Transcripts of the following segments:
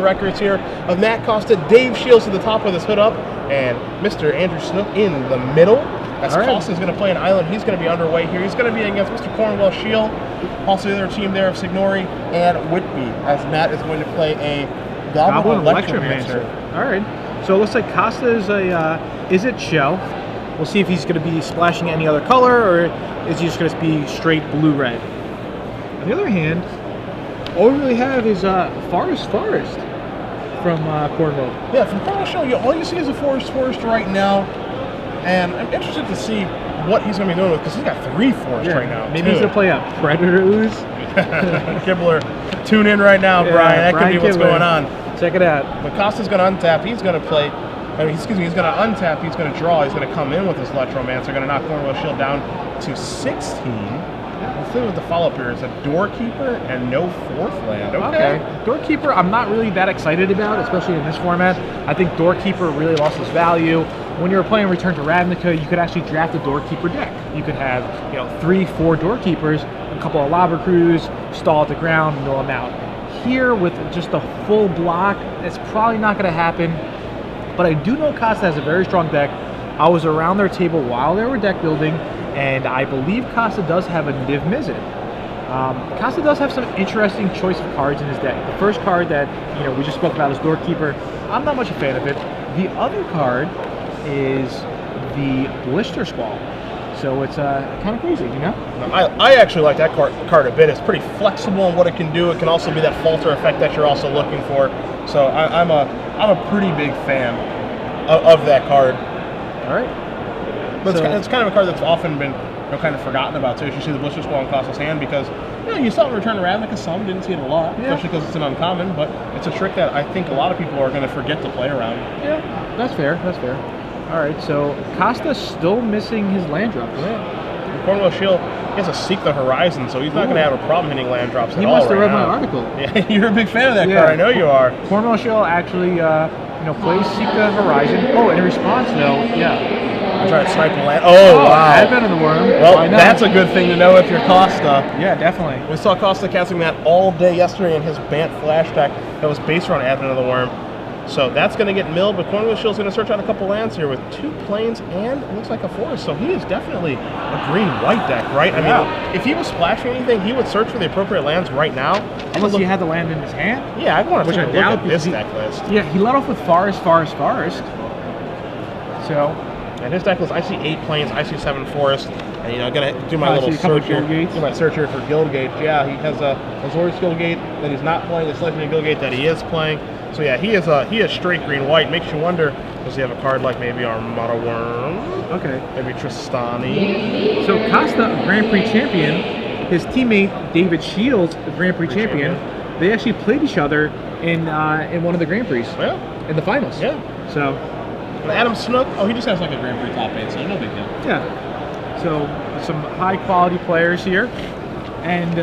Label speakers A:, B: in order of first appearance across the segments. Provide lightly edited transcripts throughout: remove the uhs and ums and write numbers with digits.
A: records here of Matt Costa, Dave Shiels to the top with his hood up, and Mr. Andrew Snook in the middle. As Costa is going to play an island, he's going to be underway here. He's going to be against Mr. Cornwell-Shiel, also the other team there of Signorini and Whitby, as Matt is going to play a Goblin Electromancer.
B: All right. So it looks like Costa is a is-it shell. We'll see if he's going to be splashing any other color, or is he just going to be straight blue-red. On the other hand, all we really have is Forest from Cornwell.
A: Yeah, from Cornwell-Shiel, all you see is a Forest right now. And I'm interested to see what he's going to be doing with, because he's got 3 Forest right now.
B: Maybe he's going to play a Predator Ooze.
A: Kibler, tune in right now, Brian. That could be what's going on.
B: Check it out.
A: But Costa's going to untap. He's going to play. He's going to untap. He's going to draw. He's going to come in with his Electromancer. They're going to knock Cornwell-Shiel down to 16. The thing with the follow-up here is a Doorkeeper and no 4th land. Okay.
B: Doorkeeper, I'm not really that excited about, especially in this format. I think Doorkeeper really lost its value. When you were playing Return to Ravnica, you could actually draft a Doorkeeper deck. You could have, 3-4 Doorkeepers, a couple of Lava Crews, stall at the ground, mill them out. Here, with just a full block, it's probably not going to happen. But I do know Costa has a very strong deck. I was around their table while they were deck building, and I believe Costa does have a Niv Mizzet. Costa does have some interesting choice of cards in his deck. The first card that we just spoke about is Doorkeeper. I'm not much a fan of it. The other card is the Blister Squall. So it's kind of crazy,
A: I actually like that card a bit. It's pretty flexible in what it can do. It can also be that falter effect that you're also looking for. So I'm a pretty big fan of that card.
B: All right.
A: But it's kind of a card that's often been kind of forgotten about too. As you see the Blister Squall in Costa's hand, because you saw it Return to Ravnica. Some didn't see it a lot, especially because it's an uncommon. But it's a trick that I think a lot of people are going to forget to play around.
B: Yeah, that's fair. That's fair. All right, so Costa's still missing his land drops.
A: Yeah. Cornwell-Shiel has to seek the horizon, so he's not going to have a problem hitting land drops at all.
B: He must have read my article.
A: Yeah, you're a big fan of that card. I know you are.
B: Cornwell-Shiel actually, plays Seek the Horizon. Oh, in response, though,
A: I'm trying to snipe the land. Oh, wow.
B: Advent of the Worm.
A: Well, that's a good thing to know if you're Costa.
B: Yeah, definitely.
A: We saw Costa casting that all day yesterday in his Bant Flash deck that was based around Advent of the Worm. So that's going to get milled, but Cornwell-Shiel's going to search out a couple lands here with 2 plains and it looks like a forest. So he is definitely a green-white deck, right? I mean, if he was splashing anything, he would search for the appropriate lands right now.
B: Unless he had the land in his hand?
A: Yeah, I want to take a look at this deck list.
B: Yeah, he led off with Forest. So...
A: And his deck list, I see 8 plains, I see 7 forests, and I'm going to do my little search here. Do my search here for Guildgate. Yeah, he has a Azorius Guildgate that he's not playing, the Legendary Guildgate that he is playing. So yeah, he is straight green-white. Makes you wonder, does he have a card like maybe Armada Worm?
B: Okay.
A: Maybe Tristani.
B: So Costa, a Grand Prix champion, his teammate David Shiels, a Grand Prix champion, they actually played each other in one of the Grand Prix.
A: Yeah.
B: In the finals.
A: Yeah.
B: So.
A: And Adam Snook, he just has like a Grand Prix top 8, so no big deal.
B: Yeah. So some high-quality players here, and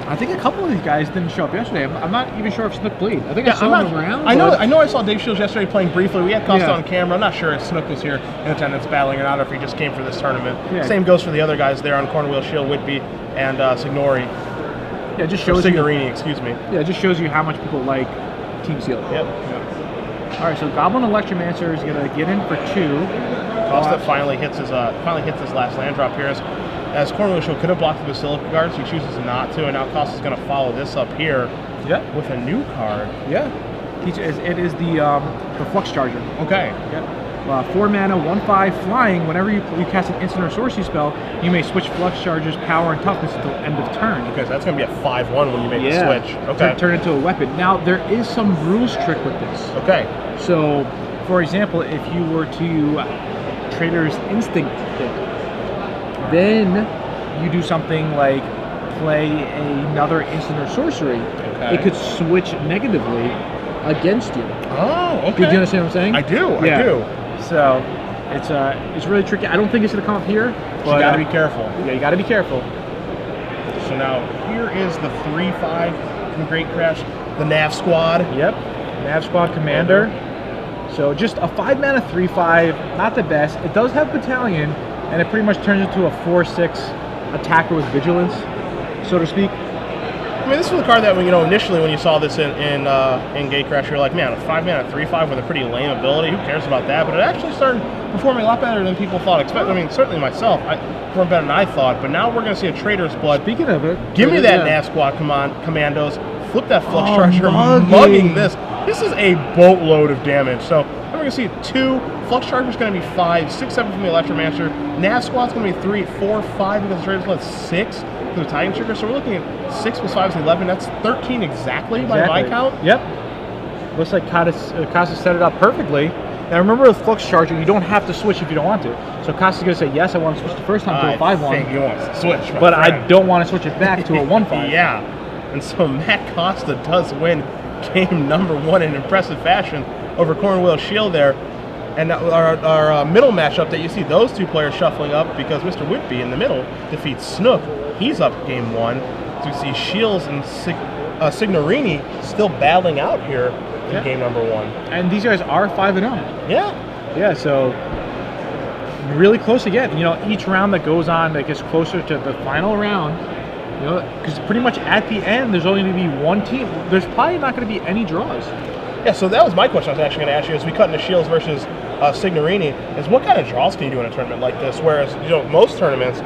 B: I think a couple of these guys didn't show up yesterday. I'm not even sure if Snook played. I think I saw him around.
A: I know I saw Dave Shiels yesterday playing briefly. We had Costa on camera. I'm not sure if Snook was here in attendance battling or not, or if he just came for this tournament. Yeah. Same goes for the other guys there on Cornwell-Shiel, Whitby, and Signori.
B: Yeah, it just shows
A: Signorini, excuse me.
B: Yeah, it just shows you how much people like Team Seal.
A: Yep.
B: All right, so Goblin Electromancer is going to get in for 2.
A: Costa finally hits his last land drop here. As Cornwell-Shiel could have blocked the Basilica guards, he chooses not to, and now Costa's going to follow this up here with a new card.
B: Yeah. It is the Flux Charger.
A: Okay.
B: Yep. 4 mana, 1/5 flying. Whenever you cast an instant or sorcery spell, you may switch Flux Charger's power and toughness until end of turn.
A: Okay, so that's going to be a 5/1 when you make the switch. Okay.
B: Turn it into a weapon. Now, there is some rules trick with this.
A: Okay.
B: So, for example, if you were to Trader's Instinct it, then you do something like play another instant or sorcery. Okay. It could switch negatively against you.
A: Oh, okay.
B: Do you understand what I'm saying?
A: I do.
B: So it's really tricky. I don't think it's going to come up here. But
A: you got to be careful.
B: Yeah, you got to be careful.
A: So now here is the 3/5 from Great Crash, the Nav Squad.
B: Yep, Nav Squad Commander. So just a 5 mana 3/5, not the best. It does have Battalion, and it pretty much turns into a 4/6 attacker with vigilance, so to speak.
A: mean, this was a card that, initially when you saw this in Gatecrash, you're like, man, a 5-mana 3/5 with a pretty lame ability. Who cares about that? But it actually started performing a lot better than people thought. I mean, certainly myself, I performed better than I thought. But now we're going to see a Trader's Blood.
B: Speaking of it,
A: give me that Nasquad Commandos. Flip that Flux Charger, mugging this. This is a boatload of damage. So we're going to see 2. Flux Charger's going to be 5, 6, 7 from the Electromancer. Nasquad's going to be 3, 4, 5 because the Trader's Blood's 6 for the Titan Trigger. So we're looking at 6 plus 5 is 11. That's 13 exactly by my count.
B: Yep. Looks like Costa set it up perfectly. Now remember with Flux Charger, you don't have to switch if you don't want to. So Costa's going to say, yes, I want to switch the first time to a 5/1.
A: I think he wants to switch,
B: but I don't want to switch it back to a 1/5.
A: Yeah. And so Matt Costa does win game number 1 in impressive fashion over Cornwell-Shiel there. And our middle matchup that you see those 2 players shuffling up because Mr. Whitby in the middle defeats Snook. He's up game 1. So you see Shiels and Signorini still battling out here in game number 1. And
B: these guys are 5-0.
A: Yeah.
B: Yeah, so really close again. Each round that goes on that gets closer to the final round, because pretty much at the end, there's only going to be one team. There's probably not going to be any draws.
A: Yeah, so that was my question I was actually going to ask you as we cut into Shields versus Signorini, is what kind of draws can you do in a tournament like this? Whereas, most tournaments,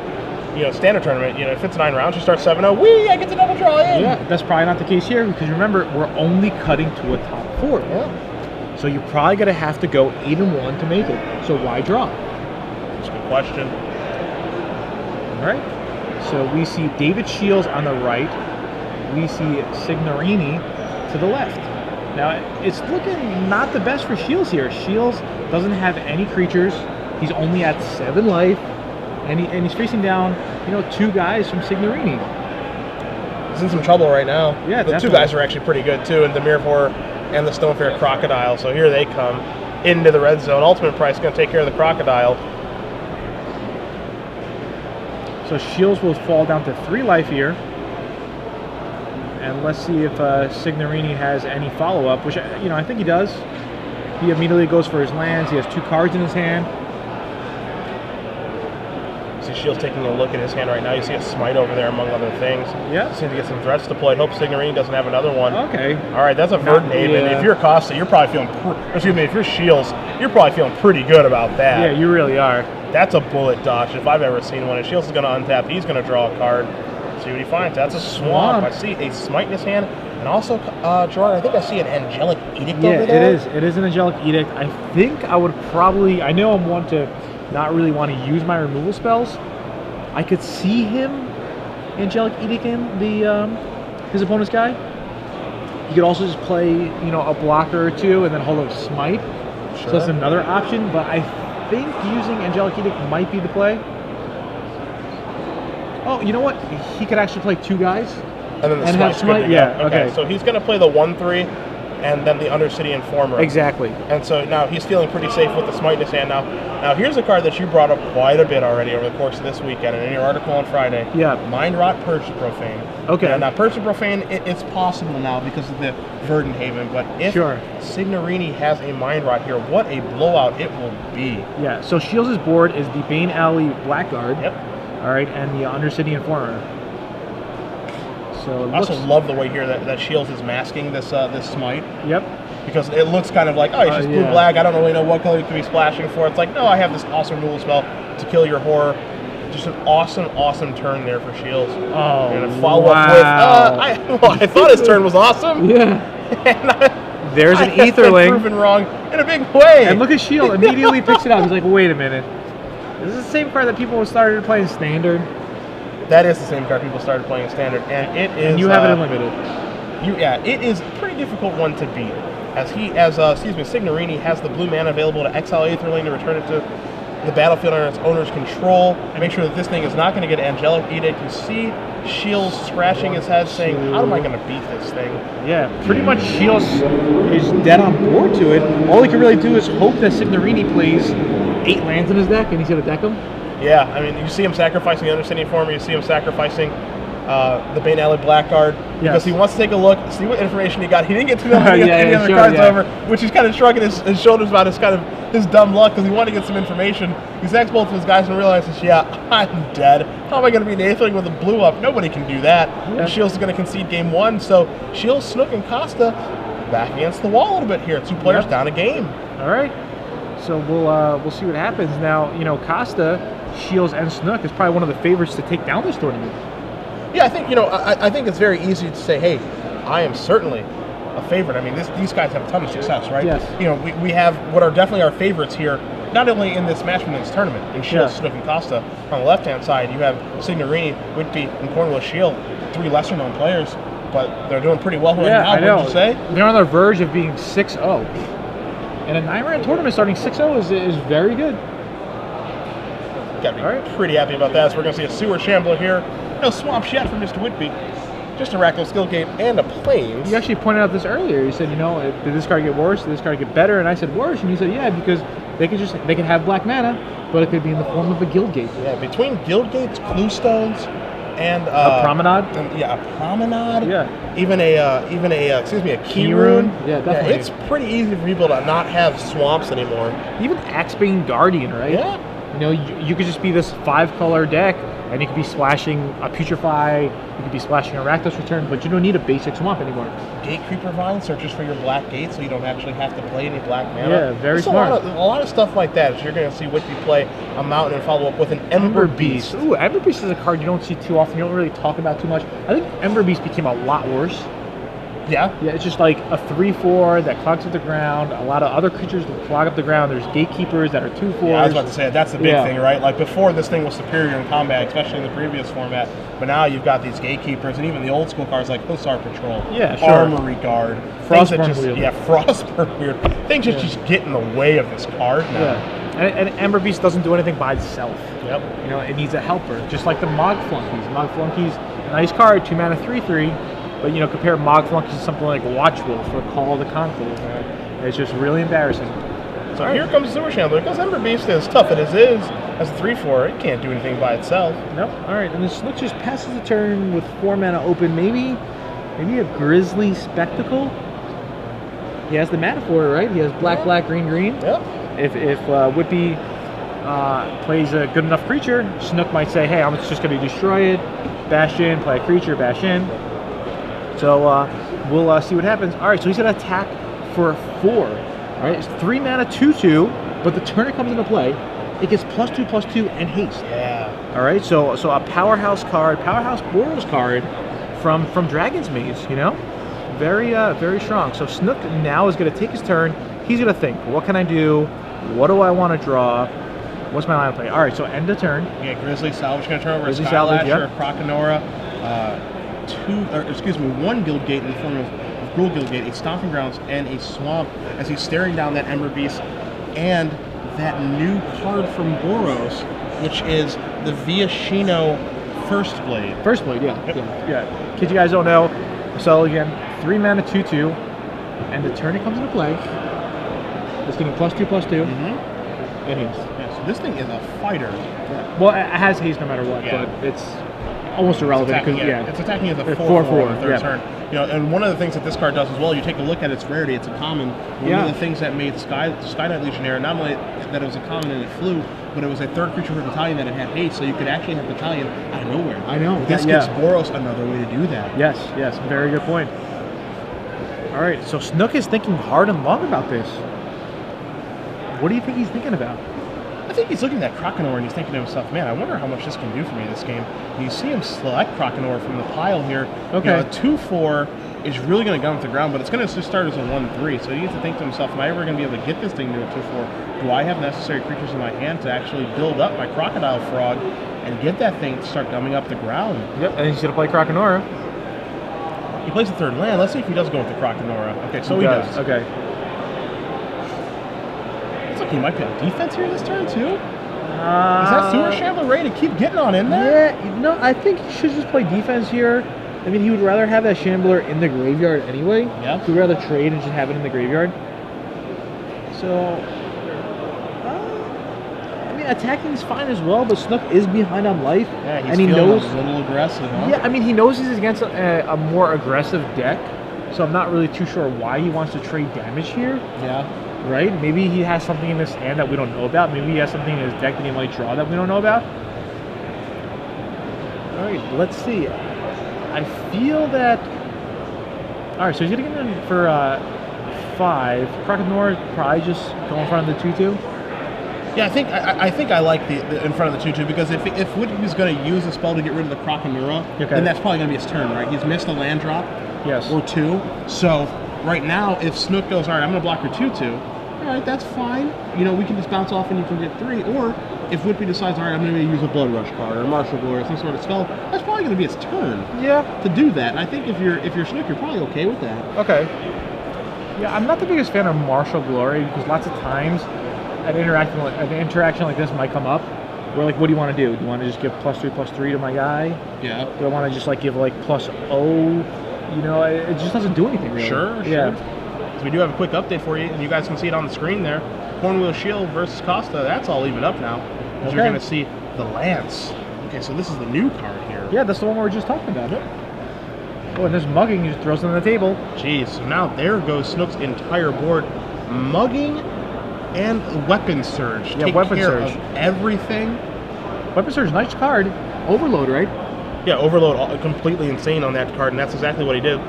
A: standard tournament, if it's 9 rounds, you start 7-0, I get the double draw in.
B: Yeah, that's probably not the case here because remember, we're only cutting to a top 4.
A: Yeah.
B: So you're probably going to have to go 8-1 to make it. So why draw?
A: That's a good question.
B: All right. So we see David Shiels on the right. We see Signorini to the left. Now, it's looking not the best for Shiels here. Shiels doesn't have any creatures. He's only at 7 life. And he's facing down, 2 guys from Signorini.
A: He's in some trouble right now.
B: Yeah,
A: the
B: definitely.
A: 2 guys are actually pretty good, too, and the Mirror and the Stonefair Crocodile. So here they come into the red zone. Ultimate Price going to take care of the Crocodile.
B: So Shiels will fall down to 3 life here. And let's see if Signorini has any follow-up, which, I think he does. He immediately goes for his lands. He has 2 cards in his hand.
A: See Shields taking a look at his hand right now. You see a Smite over there, among other things.
B: Yeah.
A: Seems to get some threats deployed. Hope Signorini doesn't have another one.
B: Okay.
A: All right, that's a Verdant Haven. If you're Costa, you're probably feeling... if you're Shields, you're probably feeling pretty good about that.
B: Yeah, you really are.
A: That's a bullet dodge if I've ever seen one. And Shields is going to untap. He's going to draw a card. See what he finds. That's a swamp. I see a Smite in his hand. And also, Gerard, I think I see an Angelic Edict over there.
B: Yeah, it is an Angelic Edict. I think I would probably... I know I'm one to not really want to use my removal spells. I could see him Angelic Edict in his opponent's guy. You could also just play, a blocker or 2 and then hold up Smite. Sure. So that's another option, but I think using Angelic Edict might be the play. Oh, you know what? He could actually play 2 guys.
A: And then the Smite.
B: Yeah,
A: okay. So he's going to play the 1/3 and then the Undercity Informer.
B: Exactly.
A: And so now he's feeling pretty safe with the Smite in his hand. Now here's a card that you brought up quite a bit already over the course of this weekend and in your article on Friday.
B: Yeah.
A: Mind Rot, Purge to Profane.
B: Okay.
A: Now Purge to Profane, it's possible now because of the Verdant Haven, but if Signorini has a Mind Rot here, what a blowout it will be.
B: Yeah, so Shields' board is the Bane Alley Blackguard.
A: Yep.
B: All right, and the Undercity Informer. So
A: I also love the way here that Shields is masking this Smite.
B: Yep.
A: Because it looks kind of like, oh, he's just blue-black. I don't really know what color he could be splashing for. It's like, no, I have this awesome removal spell to kill your horror. Just an awesome, awesome turn there for Shields.
B: Oh,
A: and a follow-up with, I thought his turn was awesome.
B: Yeah.
A: And
B: there's an Etherling.
A: Proven wrong in a big way.
B: And look at Shield immediately picks it up. He's like, wait a minute. This is the same card that people started playing Standard.
A: That is the same card people started playing in Standard, and it is.
B: And you have it in Limited.
A: It is a pretty difficult one to beat. Signorini has the blue mana available to exile Aetherling to return it to the battlefield under its owner's control. Make sure that this thing is not going to get Angelic Edict. You see Shields scratching his head saying, how am I going to beat this thing?
B: Yeah, pretty much Shields is dead on board to it. All he can really do is hope that Signorini plays 8 lands in his deck and he's going to deck them.
A: Yeah, I mean, you see him sacrificing the Undercity Informer, you see him sacrificing the Bane Alley Blackguard, because he wants to take a look, see what information he got. He didn't get to know any other cards over, which he's kind of shrugging his shoulders about his dumb luck, because he wanted to get some information. He sacks both of his guys and realizes, I'm dead. How am I going to be Nathan with a blue up? Nobody can do that.
B: Yeah.
A: Shiels is going to concede game 1. So Shiels, Snook, and Costa back against the wall a little bit here. 2 players down a game.
B: All right. So we'll see what happens. Now, you know, Costa, Shiels, and Snook is probably one of the favorites to take down this tournament.
A: Yeah, I think, you know, I think it's very easy to say, hey, I am certainly a favorite. I mean, these guys have a ton of success, right?
B: Yes.
A: You know, we have what are definitely our favorites here, not only in this match, but in this tournament. In Shiels, Snook, and Costa. On the left-hand side, you have Signorini, Whitby, and Cornwell-Shiel, 3 lesser-known players, but they're doing pretty well right now, wouldn't you say?
B: They're on the verge of being 6-0. And a 9-round tournament starting 6-0 is very good.
A: Got to be pretty happy about that. So we're going to see a Sewer Shambler here. No Swamp Shed from Mr. Whitby. Just a Rakdos Skill Gate and a Plains.
B: You actually pointed out this earlier. You said, you know, did this card get worse? Did this card get better? And I said worse. And you said, yeah, because they could have black mana, but it could be in the form of a Guild Gate.
A: Yeah, between Guild Gates, Clue Stones, and
B: a Promenade.
A: A Promenade.
B: Yeah.
A: Even a Key Rune.
B: Yeah, definitely.
A: Yeah, it's pretty easy for people to not have swamps anymore.
B: Even Axebane Guardian, right?
A: Yeah.
B: You know, you could just be this 5-color deck, and you could be splashing a Putrefy, you could be splashing a Rakdos Return, but you don't need a basic swamp anymore.
A: Gate Creeper Vine searches for your black gate, so you don't actually have to play any black mana.
B: Yeah, very smart.
A: A lot of stuff like that. So you're going to see Whitby play a Mountain and follow up with an Ember Beast.
B: Ooh, Ember Beast is a card you don't see too often. You don't really talk about too much. I think Ember Beast became a lot worse.
A: Yeah?
B: Yeah, it's just like a 3/4 that clogs up the ground. A lot of other creatures that clog up the ground. There's gatekeepers that are 2/4.
A: Yeah, I was about to say, that's the big thing, right? Like, before, this thing was superior in combat, especially in the previous format. But now you've got these gatekeepers, and even the old school cards like Hussar Patrol,
B: yeah, sure.
A: Armory Guard,
B: Frostburn Weird.
A: Yeah, Frostburn Weird. Things that just get in the way of this card now.
B: Yeah. And Ember Beast doesn't do anything by itself.
A: Yep.
B: You know, it needs a helper, just like the Mog Flunkies. Mog Flunkies, a nice card, 2 mana, 3/3. But, you know, compare Mog Flunkies to something like Watch Wolf or Call of the Conclave. It's just really embarrassing.
A: So here comes Sewer Shambler. Because Ember Beast, as tough as it is, as a 3/4, it can't do anything by itself.
B: Nope. All right, and then Snook just passes the turn with 4 mana open. Maybe a Grizzly Spectacle. He has the mana for it, right? He has black, black, green, green.
A: Yep.
B: If Whitby plays a good enough creature, Snook might say, hey, I'm just going to destroy it, bash in, play a creature, bash in. So we'll see what happens. All right, so he's going to attack for 4. All right, it's 3 mana, 2/2, but the turn it comes into play, it gets +2/+2 and haste.
A: Yeah.
B: All right, so a powerhouse card, powerhouse Boros card from Dragon's Maze, you know? Very strong. So Snook now is going to take his turn. He's going to think, what can I do? What do I want to draw? What's my line of play? All right, so end of turn.
A: Yeah, Grizzly Salvage going to turn over a
B: Grizzly Salvage,
A: Skylasher, a Croconora, 1 Guild Gate in the form of Gruul Guild Gate, a Stomping Grounds, and a Swamp as he's staring down that Ember Beast and that new card from Boros, which is the Viashino First Blade.
B: First Blade, yeah.
A: Yep.
B: Yeah. In case you guys don't know, so again, 3 mana, 2/2, and the turn it comes into play, it's getting +2/+2, and haste.
A: Yeah, so this thing is a fighter.
B: Yeah. Well, it has haste no matter what, but it's almost irrelevant because
A: it's attacking as a
B: 4/4
A: on the third turn. You know, and one of the things that this card does as well, you take a look at its rarity. It's a common. One of the things that made Sky Knight Legionnaire, not only that it was a common and it flew, but it was a 3rd creature per battalion that it had haste, so you could actually have battalion out of nowhere.
B: I know.
A: This gives Boros another way to do that.
B: Yes, very good point. All right, so Snook is thinking hard and long about this. What do you think he's thinking about?
A: I think he's looking at Croconor and he's thinking to himself, man, I wonder how much this can do for me this game. You see him select Croconor from the pile here.
B: Okay.
A: You know, a 2/4 is really going to gun with the ground, but it's going to just start as a 1/3. So he needs to think to himself, am I ever going to be able to get this thing to a 2/4? Do I have necessary creatures in my hand to actually build up my Crocodile Frog and get that thing to start gumming up the ground?
B: Yep, and he's going to play Croconora.
A: He plays the 3rd land. Let's see if he does go with the Croconora. Okay, so he does.
B: Okay.
A: Looks like he might play defense here this turn, too. Is that Sewer Shambler ready to keep getting on in there?
B: Yeah, no, I think he should just play defense here. I mean, he would rather have that Shambler in the graveyard anyway.
A: Yeah.
B: He would rather trade and just have it in the graveyard. So, I mean, attacking is fine as well, but Snook is behind on life.
A: Yeah, he's
B: and he
A: feeling
B: knows
A: a little aggressive, huh?
B: Yeah, I mean, he knows he's against a more aggressive deck, so I'm not really too sure why he wants to trade damage here.
A: Yeah.
B: Right? Maybe he has something in his hand that we don't know about. Maybe he has something in his deck that he might draw that we don't know about. All right, let's see. I feel that. All right, so he's gonna get in for 5. Croconaur probably just go in front of the 2/2.
A: Yeah, I think I like the in front of the 2/2 because if Whitby's going to use a spell to get rid of the Croconura, then that's probably going to be his turn, right? He's missed a land drop,
B: yes,
A: or 2. So right now, if Snook goes, all right, I'm going to block your 2/2. All right, that's fine. You know, we can just bounce off and you can get 3. Or if Whitby decides, all right, I'm going to use a Blood Rush card or a Martial Glory or some sort of spell, that's probably going to be his turn.
B: Yeah,
A: to do that. And I think if you're Snook, you're probably okay with that.
B: Okay. Yeah, I'm not the biggest fan of Martial Glory because lots of times an interaction like this might come up where, like, what do you want to do? Do you want to just give +3/+3 to my guy?
A: Yeah.
B: Do I want to just, like, give, like, +0? You know, it just doesn't do anything, really.
A: Sure. So we do have a quick update for you, and you guys can see it on the screen there. Cornwell-Shiel versus Costa. That's all even up now. You're going to see the Lance. Okay, so this is the new card here.
B: Yeah, that's the one we were just talking about. Yep. Oh, and there's Mugging. He just throws it on the table.
A: Jeez, so now there goes Snook's entire board. Mugging and Weapon Surge.
B: Yeah,
A: Take
B: Weapon
A: care
B: Surge.
A: of everything.
B: Weapon Surge, nice card. Overload, right?
A: Yeah, Overload, completely insane on that card, and that's exactly what he did.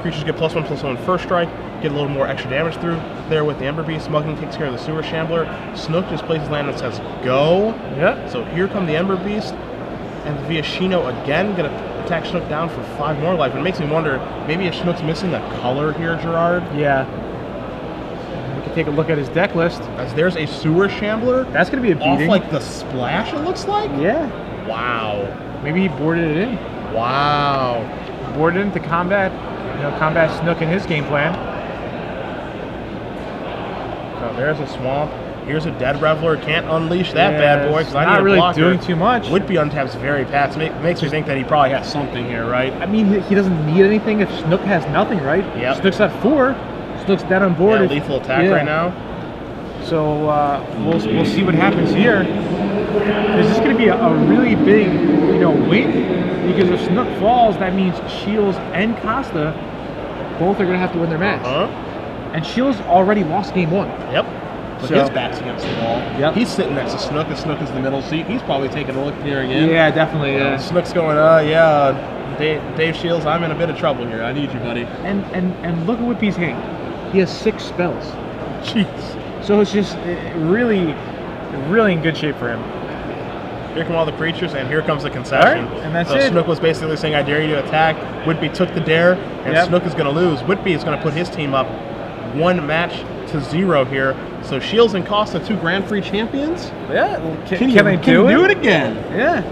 A: Creatures get +1/+1 first strike, get a little more extra damage through there with the Ember Beast. Mugging takes care of the Sewer Shambler. Snook just places land and says, go.
B: Yeah.
A: So here come the Ember Beast, and via Shino again, gonna attack Snook down for 5 more life. It makes me wonder, maybe if Snook's missing a color here, Gerard?
B: Yeah. We can take a look at his deck list.
A: As there's a Sewer Shambler.
B: That's gonna be a beating.
A: Off like the splash, it looks like?
B: Yeah.
A: Wow.
B: Maybe he boarded it in.
A: Wow.
B: Boarded into combat. You know, combat Snook in his game plan.
A: So there's a Swamp. Here's a Dead Reveler. Can't unleash that bad boy because I need
B: not
A: a
B: really
A: blocker.
B: doing too much.
A: Whitby untaps very fast. Makes me think that he probably has something here, right?
B: I mean, he doesn't need anything if Snook has nothing, right?
A: Yeah.
B: Snook's at 4. Snook's dead on board.
A: Yeah, lethal attack right now.
B: So we'll see what happens here. This is going to be a really big, win because if Snook falls, that means Shiels and Costa both are going to have to win their match. And Shiels already lost game 1.
A: Yep. But his back's against the wall.
B: Yep.
A: He's sitting next to Snook, and Snook is the middle seat. He's probably taking a look here again.
B: Yeah, definitely. Yeah.
A: Snook's going, Dave Shiels, I'm in a bit of trouble here. I need you, buddy.
B: And look at Whitby's hand. He has 6 spells.
A: Jeez.
B: So it's just really, really in good shape for him.
A: Here come all the creatures, and here comes the concession.
B: All right, and that's
A: so
B: it.
A: Snook was basically saying, I dare you to attack. Whitby took the dare, and Snook is going to lose. Whitby is going to put his team up 1-0 here. So Shiels and Costa, 2 Grand Prix champions.
B: Yeah. Can they
A: do it again?
B: Yeah.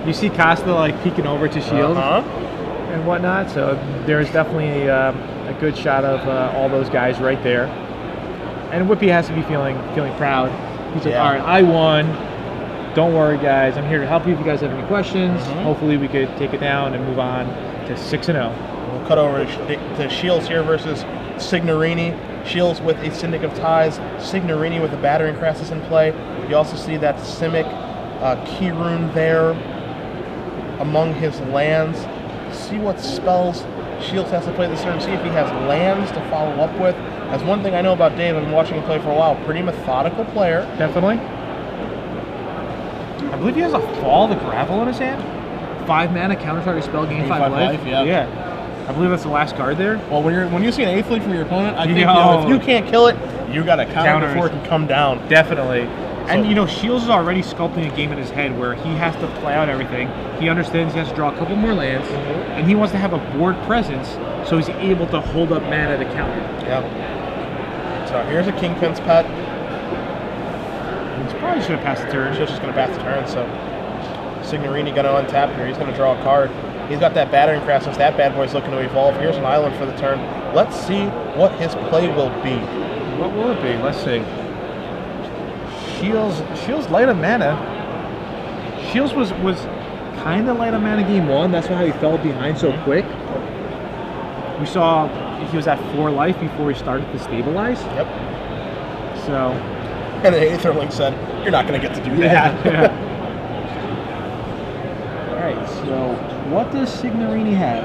B: You see Costa like peeking over to Shiels and whatnot. So there's definitely a good shot of all those guys right there. And Whitby has to be feeling proud. He's like, all right, I won. Don't worry, guys. I'm here to help you if you guys have any questions. Hopefully we could take it down and move on to 6-0.
A: We'll cut over to Shiels here versus Signorini. Shiels with a Syndic of Ties. Signorini with a Battering Crassus in play. You also see that Simic key rune there among his lands. See what spells Shiels has to play this turn. See if he has lands to follow up with. That's one thing I know about Dave. I've been watching him play for a while. Pretty methodical player.
B: Definitely. I believe he has a Fall the Gravel in his hand. 5 mana, counter target spell, gain 5 life.
A: Yeah.
B: I believe that's the last card there.
A: Well, when you see an 8th lead from your opponent, I think if you can't kill it, you got to counter before it can come down.
B: Definitely. And Shiels is already sculpting a game in his head where he has to play out everything. He understands he has to draw a couple more lands, and he wants to have a board presence so he's able to hold up mana to counter.
A: Yep. So here's a Kingpin's Pet.
B: He's probably should have passed the turn.
A: Just going to pass the turn, so Signorini going to untap here. He's going to draw a card. He's got that Battering Crassus. That bad boy's looking to evolve. Here's an island for the turn. Let's see what his play will be.
B: What will it be? Let's see. Shiels light on mana. Shiels was kind of light on mana game 1. That's why he fell behind so quick. We saw he was at 4 life before he started to stabilize.
A: Yep.
B: So.
A: And the Aetherlink said, you're not going to get to do that.
B: Yeah. All right, so what does Signorini have?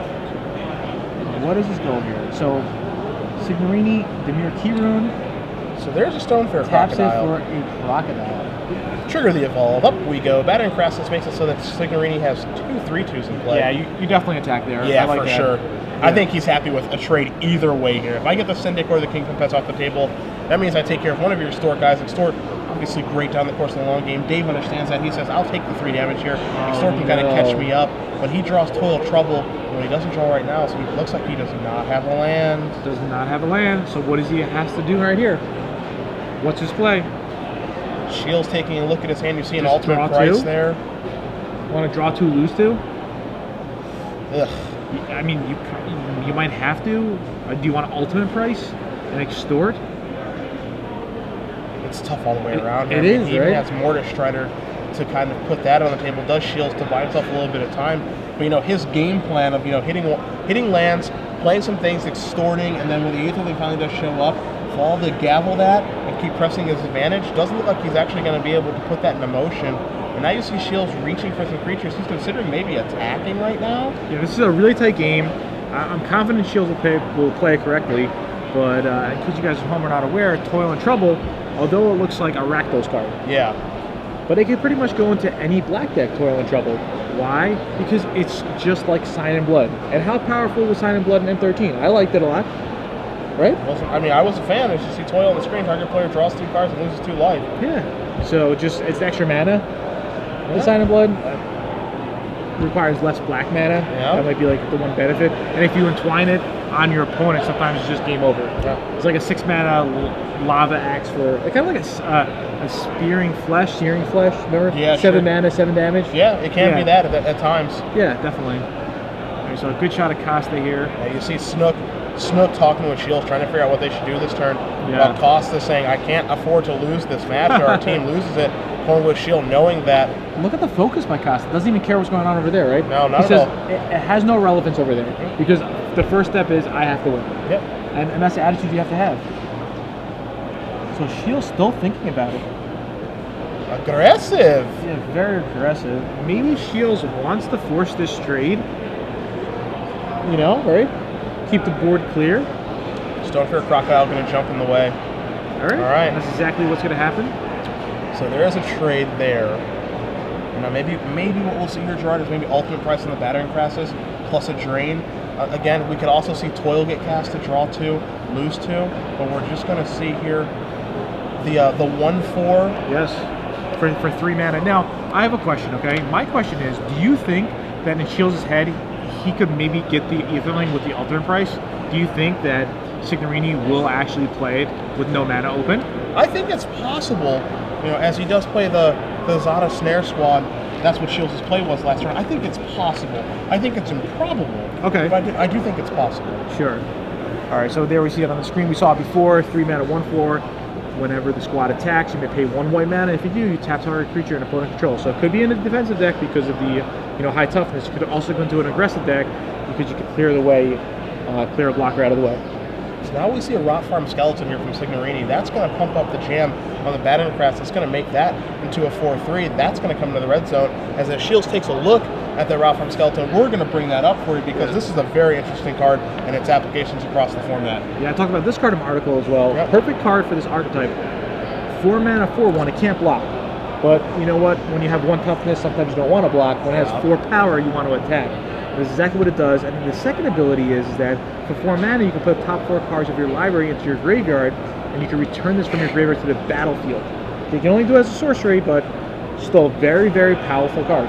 B: What is his goal here? So Signorini, Dimir Keyrune,
A: So there's a Stone Fair
B: Taps it
A: Crocodile.
B: for a crocodile.
A: Trigger the Evolve. Up we go. Battering Crassus makes it so that Signorini has 2 3/2s in play.
B: Yeah, you definitely attack there.
A: Yeah,
B: I like
A: for
B: that.
A: sure.
B: Yeah.
A: I think he's happy with a trade either way here. If I get the Syndic or the Kingdom Pets off the table, that means I take care of one of your Extort guys. Extort, obviously great down the course of the long game. Dave understands that. He says, I'll take the 3 damage here. Extort can kind of catch me up, but he draws Toil Trouble. Well, he doesn't draw right now, so he looks like he does not have a land.
B: Does not have a land, so what does he has to do right here? What's his play?
A: Shiels taking a look at his hand. You see an
B: Just
A: ultimate
B: draw
A: price
B: 2?
A: there.
B: Want to draw 2, lose 2?
A: Ugh.
B: I mean, you might have to. Do you want an ultimate price and extort?
A: It's tough all the way around.
B: It
A: here.
B: is,
A: He
B: right?
A: even has Mortis Strider to kind of put that on the table. Does Shields to buy himself a little bit of time. But, you know, his game plan of, you know, hitting lands, playing some things, extorting, and then when the Aether Link finally does show up, fall to gavel that and keep pressing his advantage. Doesn't look like he's actually going to be able to put that into motion. And now you see Shields reaching for some creatures. He's considering maybe attacking right now.
B: Yeah, this is a really tight game. I'm confident Shields will play it correctly, but in case you guys at home are not aware, Toil and Trouble, although it looks like a Rakdos card,
A: Yeah.
B: but it can pretty much go into any black deck, Toil and Trouble. Why? Because it's just like Sign in Blood. And how powerful was Sign in Blood in M13? I liked it a lot, right?
A: I mean, I was a fan. As you see Toil on the screen, target player draws 2 cards and loses 2 life.
B: Yeah. So just, it's extra mana. The Sign in Blood requires less black mana.
A: Yeah.
B: That might be like the one benefit. And if you entwine it on your opponent, sometimes it's just game over.
A: Yeah.
B: It's like a 6 mana lava axe for kind of like a searing flesh. Remember?
A: Yeah,
B: 7
A: sure.
B: mana, 7 damage.
A: Yeah, it can be that at times.
B: Yeah, definitely. Okay, so a good shot of Costa here.
A: You see Snook talking with Shields, trying to figure out what they should do this turn.
B: Yeah.
A: Costa saying, I can't afford to lose this match, or our team loses it. Cornwell-Shiel knowing that.
B: Look at the focus by Costa. Doesn't even care what's going on over there, right?
A: No, not
B: he
A: at
B: says
A: all.
B: it has no relevance over there because the first step is I have to win.
A: Yep.
B: And that's the attitude you have to have. So Shields still thinking about it.
A: Aggressive.
B: Yeah, very aggressive. Maybe Shields wants to force this trade. You know, right? Keep the board clear.
A: Stonefair Crocodile going to jump in the way.
B: All right.
A: All right.
B: That's exactly what's going to happen.
A: So there is a trade there. You know, maybe what we'll see here, Gerard, is maybe ultimate price on the Battering Crassus plus a drain. Again, we could also see Toil get cast to draw 2, lose 2, but we're just going to see here the 1/4.
B: Yes. For 3 mana. Now, I have a question, okay? My question is, do you think that in Shields' head, he could maybe get the Aetherling with the alternate price? Do you think that Signorini will actually play it with no mana open?
A: I think it's possible, you know, as he does play the Zada Snare Squad. That's what Shields' play was last round. I think it's possible. I think it's improbable.
B: Okay.
A: But I do think it's possible.
B: Sure. All right, so there we see it on the screen. We saw it before, 3 mana, 1/4. Whenever the squad attacks, you may pay 1 white mana. If you do, you tap target creature and opponent control. So it could be in a defensive deck because of the high toughness. You could also go into an aggressive deck because you could clear the way, clear a blocker out of the way.
A: So now we see a Rot Farm Skeleton here from Signorini. That's going to pump up the jam on the Battering Crafts. It's going to make that into a 4/3. That's going to come into the red zone. As the Shields takes a look at the Rot Farm Skeleton, we're going to bring that up for you because this is a very interesting card and its applications across the format.
B: Yeah, I talked about this card in my article as well.
A: Yep.
B: Perfect card for this archetype. 4 mana, 4/1. It can't block. But you know what? When you have 1 toughness, sometimes you don't want to block. When it has 4 power, you want to attack. That's exactly what it does. And then the second ability is that for 4 mana, you can put top 4 cards of your library into your graveyard, and you can return this from your graveyard to the battlefield. You can only do it as a sorcery, but still a very, very powerful card.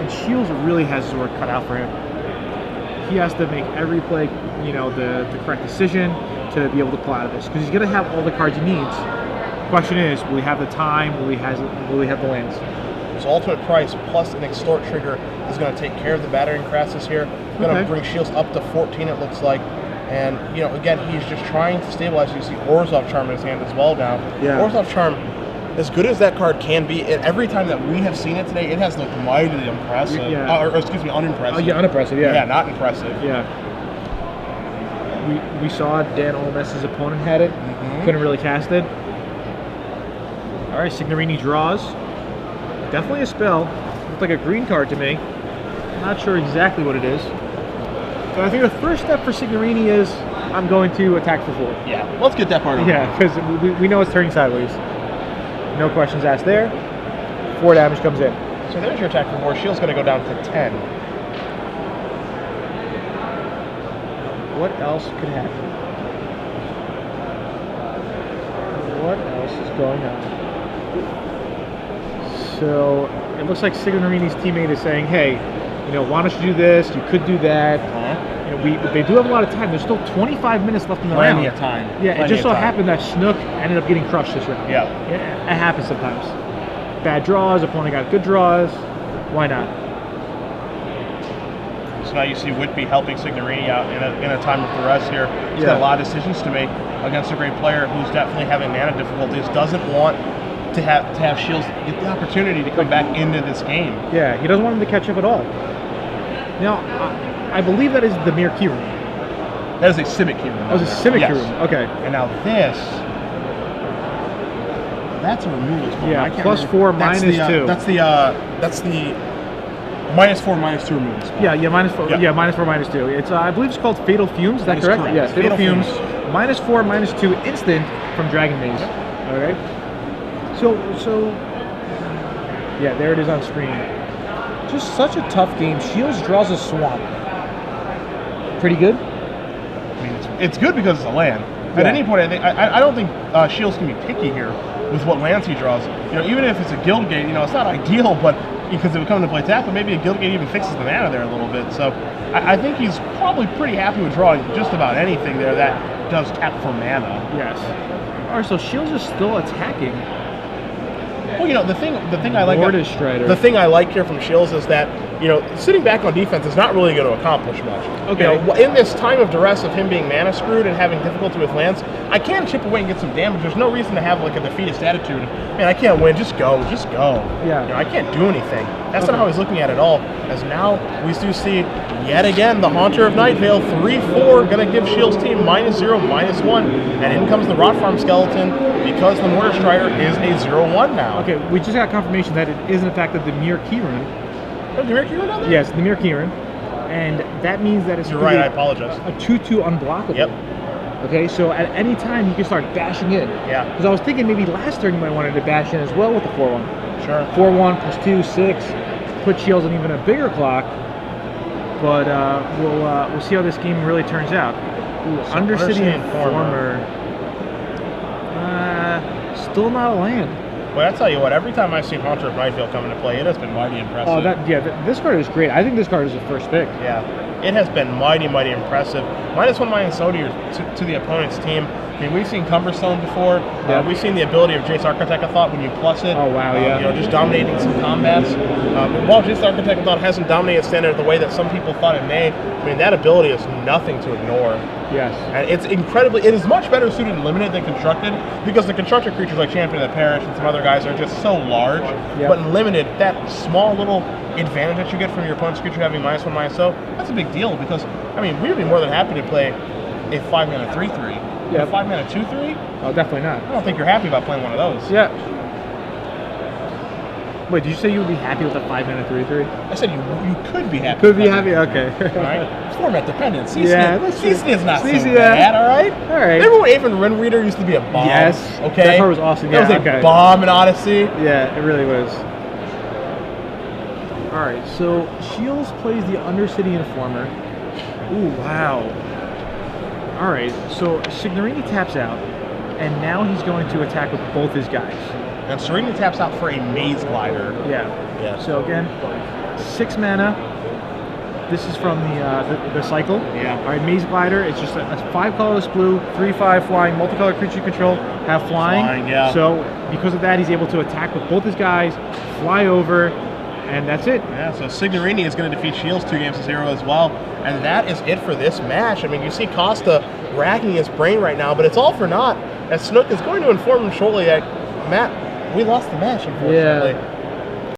B: And Shields really has his work cut out for him. He has to make every play, the correct decision to be able to pull out of this, because he's going to have all the cards he needs. Question is, will he have the time? Will he have the lands?
A: So ultimate price plus an extort trigger is going to take care of the Battering Crassus here. It's going to bring Shields up to 14, it looks like. And, again, he's just trying to stabilize. You see Orzhov Charm in his hand as well now.
B: Yeah.
A: Orzhov Charm, as good as that card can be, every time that we have seen it today, it has looked mightily impressive.
B: Yeah.
A: Or excuse me, unimpressive.
B: Yeah, unimpressive, yeah.
A: Yeah, not impressive.
B: Yeah. We saw Dan Olmes's opponent had it. Couldn't really cast it. All right, Signorini draws. Definitely a spell. Looked like a green card to me. Not sure exactly what it is. So I think the first step for Signorini is I'm going to attack for 4.
A: Yeah, let's get that part over.
B: Yeah, because we know it's turning sideways. No questions asked there. 4 damage comes in.
A: So there's your attack for 4. Shield's going to go down to 10.
B: What else could happen? What else is going on? So it looks like Signorini's teammate is saying, "Hey, why don't you do this? You could do that." They do have a lot of time. There's still 25 minutes left in the round.
A: Plenty of time.
B: Yeah, it just so happened that Snook ended up getting crushed this round.
A: Yeah.
B: It happens sometimes. Bad draws, opponent got good draws. Why not?
A: So now you see Whitby helping Signorini out in a time of duress here. He's got a lot of decisions to make against a great player who's definitely having mana difficulties, doesn't want to have Shiels get the opportunity to come back into this game.
B: Yeah, he doesn't want him to catch up at all. Now, I believe that is the mere key room.
A: That is a Civic key room.
B: That was a Civic key room. Okay.
A: And now that's a removal spell.
B: Yeah, +4, -2.
A: That's the -4, -2 removal spell.
B: Yeah, -4. Yeah, -4, -2. It's I believe it's called Fatal Fumes. Is that correct?
A: Correct.
B: Yeah, Fatal Fumes. -4, -2 instant from Dragon Maze. All right. So yeah, there it is on screen. Just such a tough game. Shiels draws a swamp. Pretty good.
A: I mean, it's good because it's a land. At any point, I don't think Shiels can be picky here with what lands he draws. Even if it's a Guild Gate, it's not ideal, but because it would come into play tap, but maybe a Guild Gate even fixes the mana there a little bit. So I think he's probably pretty happy with drawing just about anything there that does tap for mana.
B: Yes. All right, so Shiels is still attacking.
A: Well, the thing I like
B: the
A: thing I like here from Shiels is that sitting back on defense is not really going to accomplish much.
B: Okay.
A: In this time of duress of him being mana screwed and having difficulty with lands, I can chip away and get some damage. There's no reason to have like a defeatist attitude. Man, I can't win. Just go.
B: Yeah.
A: I can't do anything. That's not how he's looking at it at all. As now we do see yet again the Haunter of Nightvale 3/4 going to give Shiels team -0, -1, and in comes the Rot Farm Skeleton because the Mortar Strider is a 0/1 now.
B: Okay, we just got confirmation that it is in fact the Dimir Keyrune.
A: Oh, Dimir Keyrune down there?
B: Yes, Dimir Keyrune. And that means that it's
A: You're right, I apologize.
B: a 2/2 unblockable.
A: Yep.
B: Okay, so at any time you can start bashing in.
A: Yeah.
B: Because I was thinking maybe last turn you might want to bash in as well with the 4/1.
A: Sure.
B: 4/1 +2, 6. Put Shiels on even a bigger clock. But we'll see how this game really turns out. Ooh,
A: So
B: Undercity Informer. Still not a land.
A: Well, I tell you what, every time I've seen Haunter of Nightvale come into play, it has been mighty impressive.
B: Oh, this card is great. I think this card is the first pick.
A: Yeah, it has been mighty impressive. -1, -0 to the opponent's team. I mean, we've seen Cumberstone before.
B: Yeah.
A: We've seen the ability of Jace Architect, I thought, when you plus it.
B: Oh, wow, yeah.
A: Just dominating some combats. While Jace Architect, I thought, hasn't dominated Standard the way that some people thought it may, I mean, that ability is nothing to ignore.
B: Yes.
A: And it is much better suited in Limited than Constructed, because the Constructed creatures like Champion of the Parish and some other guys are just so large.
B: Yep.
A: But in Limited, that small little advantage that you get from your opponent's creature having -1, -0, that's a big deal, because, I mean, we would be more than happy to play a 5-mana 3/3.
B: Yep.
A: A 5-mana 2/3?
B: Oh, definitely not.
A: I don't think you're happy about playing one of those.
B: Yeah. Wait, did you say you would be happy with a 5-mana 3/3?
A: I said you could be happy.
B: Could be happy. Okay.
A: All right. It's format dependent.
B: Yeah,
A: CC is not so
B: CC,
A: bad. All right.
B: All right.
A: Remember when Aven Rin Reader used to be a bomb?
B: Yes.
A: Okay.
B: That card was awesome.
A: That
B: Yeah,
A: was a
B: okay.
A: bomb in Odyssey.
B: Yeah, it really was. All right, so Shiels plays the Undercity Informer. Ooh, wow. All right, so Signorini taps out, and now he's going to attack with both his guys.
A: And Serena taps out for a Maze Glider.
B: Yeah.
A: Yeah.
B: So again, 6 mana. This is from the cycle.
A: Yeah.
B: All right, Maze Glider. It's just a 5 colorless blue, 3/5 flying, multicolor creature you control have flying.
A: Flying, yeah.
B: So because of that, he's able to attack with both his guys, fly over, and that's it.
A: Yeah, so Signorini is going to defeat Shiels 2-0 as well. And that is it for this match. I mean, you see Costa racking his brain right now, but it's all for naught, as Snook is going to inform him shortly that, Matt, we lost the match, unfortunately.
B: Yeah.